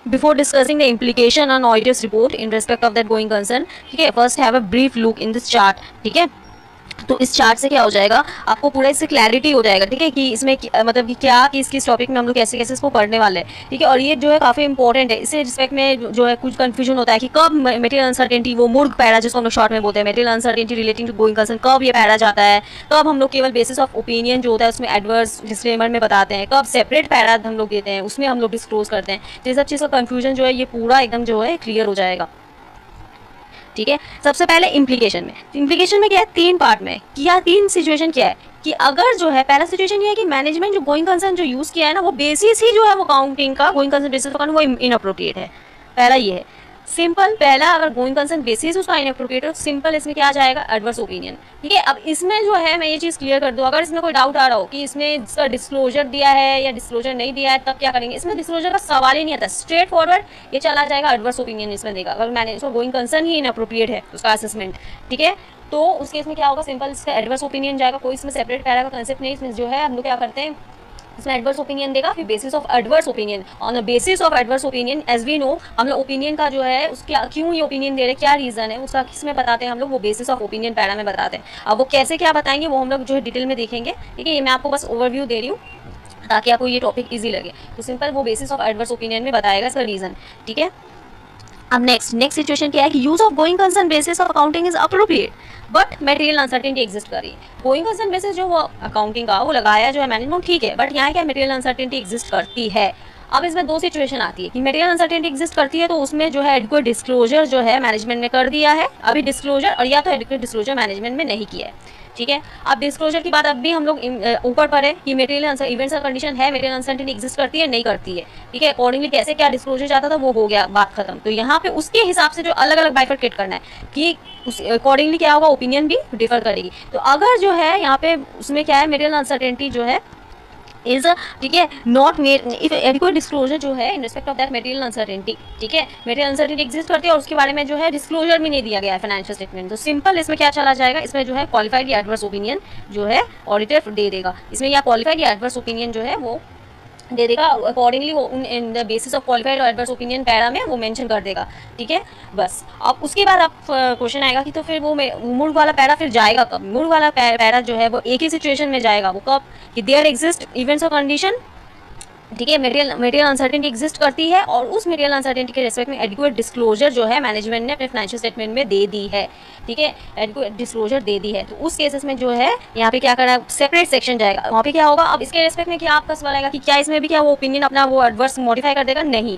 Before discussing the implication on auditor's report in respect of that going concern, ठीक है, first have a brief look in this chart, ठीक है। तो इस chart से क्या हो जाएगा, आपको पूरा इससे क्लैरिटी हो जाएगा, ठीक है, कि इसमें मतलब कि क्या कि किस टॉपिक में हम लोग कैसे कैसे इसको पढ़ने वाले हैं, ठीक है। और ये जो है काफ़ी इंपॉर्टेंट है। इससे रिस्पेक्ट में जो है कुछ कंफ्यूजन होता है कि कब मटेरियल अनसर्टेनिटी, वो मुर्ग पैरा जिसको हम लोग शॉर्ट में बोलते हैं, material uncertainty relating to going concern, कब ये पैरा जाता है, कब हम लोग केवल बेसिस ऑफ ओपिनियन जो होता है उसमें एडवर्स डिस्क्लेमर में बताते हैं, कब सेपरेट पैरा हम लोग देते हैं उसमें हम लोग डिस्क्लोज करते हैं। तो ये सब चीज़ का कन्फ्यूजन जो है ये पूरा एकदम जो है क्लियर हो जाएगा, ठीक है। सबसे पहले इम्प्लीकेशन में क्या है, 3 पार्ट में किया, 3 सिचुएशन क्या है कि अगर जो है पहला सिचुएशन ये है कि मैनेजमेंट जो गोइंग कंसर्न जो यूज़ किया है ना, वो बेसिस ही जो है वो काउंटिंग का गोइंग कंसर्न बेसिस का वो इनअप्रोप्रिएट है। पहला ये है सिंपल, पहला अगर गोइंग कंसर्न बेसिस उसका इनअप्रोप्रिएट हो, सिंपल इसमें क्या आ जाएगा, एडवर्स ओपिनियन, ठीक है। अब इसमें जो है मैं ये चीज़ क्लियर कर दूँ, अगर इसमें कोई डाउट आ रहा हो कि इसने इसका डिस्क्लोजर दिया है या डिस्क्लोजर नहीं दिया है, तब क्या करेंगे, इसमें डिस्क्लोजर का सवाल ही नहीं आता, स्ट्रेट फॉरवर्ड ये चला जाएगा, एडवर्स ओपिनियन इसमें देगा। अगर मैंने इसको गोइंग कंसर्न ही इनअप्रोप्रिएट है उसका असेसमेंट, ठीक है, तो उस केस में क्या होगा, सिंपल इसका एडवर्स ओपिनियन जाएगा। कोई इसमें सेपरेट पैरा का कंसेप्ट नहीं, इसमें जो है हम लोग क्या करते हैं, इसमें एडवर्स ओपिनियन देगा, फिर basis of adverse opinion, on the basis of adverse opinion as we know, हम लोग ओपिनियन का जो है उसके क्यों ये ओपिनियन दे रहे हैं, क्या रीज़न है उसका, किस में बताते हैं हम लोग, वो बेसिस ऑफ ओपिनियन पैरा में बताते हैं। अब वो कैसे क्या बताएंगे वो हम लोग जो है डिटेल में देखेंगे, ठीक है। ये मैं आपको बस ओवरव्यू दे रही हूँ ताकि आपको ये टॉपिक ईजी लगे। तो सिंपल वो बेसिस ऑफ एडवर्स ओपिनियन में बताएगा इसका रीज़न, ठीक है। अब नेक्स्ट सिचुएशन क्या है कि use of going concern basis of accounting is appropriate but material uncertainty exist कर रही है। गोइंग कंसर्न बेसिस जो वो अकाउंटिंग का वो लगाया जो है मैनेजमेंट, ठीक है, बट यहाँ क्या मटेरियल अनसर्टेनिटी एग्जिस्ट करती है। अब इसमें 2 सिचुएशन आती है कि मटेरियल अनसर्टेनिटी एग्जिस्ट करती है तो उसमें जो है एडिक्वेट डिस्क्लोजर जो है मैनेजमेंट ने कर दिया है अभी डिस्क्लोजर, और या तो एडिक्वेट डिस्क्लोजर मैनेजमेंट में नहीं किया है, ठीक है। अब डिस्क्लोजर की बात अब भी हम लोग ऊपर पर है कि मटेरियल इवेंट्स का कंडीशन है, मटेरियल अनसर्टेनिटी एग्जिस्ट करती है नहीं करती है, ठीक है। अकॉर्डिंगली कैसे क्या डिस्क्लोजर जाता था वो हो गया, बात खत्म। तो यहाँ पे उसके हिसाब से जो अलग अलग बाइफरकेट करना है कि उस अकॉर्डिंगली क्या होगा, ओपिनियन भी डिफर करेगी। तो अगर जो है यहाँ पे उसमें क्या है, मटेरियल अनसर्टेनिटी जो है इज, ठीक है, not made if adequate disclosure जो है in respect of that material uncertainty, ठीक है, मटेरियल अनसर्टेनिटी एग्जिस्ट करती है और उसके बारे में जो है डिस्क्लोजर भी नहीं दिया गया है फाइनेंशियल स्टेटमेंट। तो सिंपल इसमें क्या चला जाएगा, इसमें जो है क्वालिफाइड या एडवर्स ओपिनियन जो है ऑडिटर दे देगा। इसमें या क्वालिफाइड या एडवर्स ओपिनियन जो है वो दे देगा, अकॉर्डिंगली वो in the basis of qualified और एडवर्स ओपिनियन पैरा में वो मेंशन कर देगा, ठीक है। बस अब उसके बाद आप क्वेश्चन आएगा कि तो फिर वो मूड वाला पैरा फिर जाएगा कब, मूड वाला पैरा जो है वो एक ही सिचुएशन में जाएगा, वो कब कि देयर एग्जिस्ट इवेंट्स और कंडीशन, ठीक है, मटेरियल अनसर्टेनिटी एग्जिस्ट करती है और उस मटेरियल अनसर्टेनिटी के रिस्पेक्ट में एडिक्वेट डिस्क्लोजर जो है मैनेजमेंट ने अपने फाइनेंशियल स्टेटमेंट में दे दी है, ठीक है, एडिक्वेट डिस्क्लोजर दे दी है। तो उस केसेस में जो है यहाँ पे क्या करना, सेपरेट सेक्शन जाएगा, वहाँ पे क्या होगा। अब इसके रिस्पेक्ट में क्या आपका सवाल आएगा कि क्या इसमें भी क्या वो ओपिनियन अपना वो एडवर्स मॉडिफाई कर देगा, नहीं।